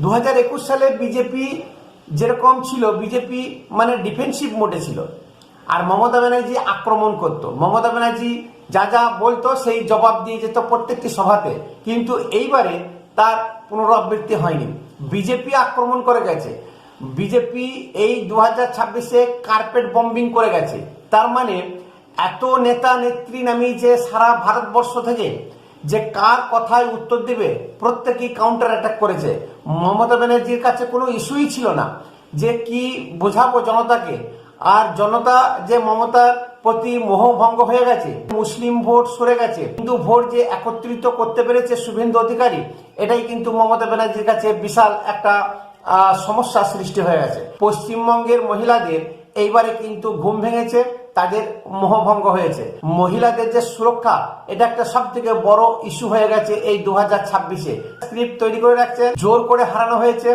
2021 সালে বিজেপি যেরকম ছিল, বিজেপি মানে ডিফেন্সিভ মোডে ছিল, আর মমতা ব্যানার্জি আক্রমণ করত। মমতা ব্যানার্জি যা যা বলতো সেই জবাব দিয়ে যেত প্রত্যেকটি সভাতে, কিন্তু এইবারে তার পুনরাবৃত্তি হয়নি। বিজেপি আক্রমণ করে গেছে। বিজেপি এই 2026-এ কার্পেট বম্বিং করে গেছে। তার মানে এত নেতা নেত্রী নামিয়েছে সারা ভারতবর্ষ থেকে, যে কার কথায় উত্তর দেবে প্রত্যেকেই কাউন্টার অ্যাটাক করেছে। মমতা ব্যানার্জির কাছে কোনো ইস্যুই ছিল না যে কি বোঝাবো জনতাকে, আর জনতা যে মমতার প্রতি মোহভঙ্গ হয়ে গেছে। মুসলিম ভোট সরে গেছে, হিন্দু ভোট যে একত্রিত করতে পেরেছে শুভেন্দু অধিকারী, এটাই কিন্তু মমতা ব্যানার্জির কাছে বিশাল একটা সমস্যা সৃষ্টি হয়ে গেছে। পশ্চিমবঙ্গের মহিলাদের এইবারে কিন্তু ঘুম ভেঙেছে, তাদের মোহভঙ্গ হয়েছে। মহিলাদের যে সুরক্ষা, এটা একটা সব থেকে বড় ইস্যু হয়ে গেছে এই 2026-এ। স্ক্রিপ্ট তৈরি করে রাখছে, জোর করে হারানো হয়েছে।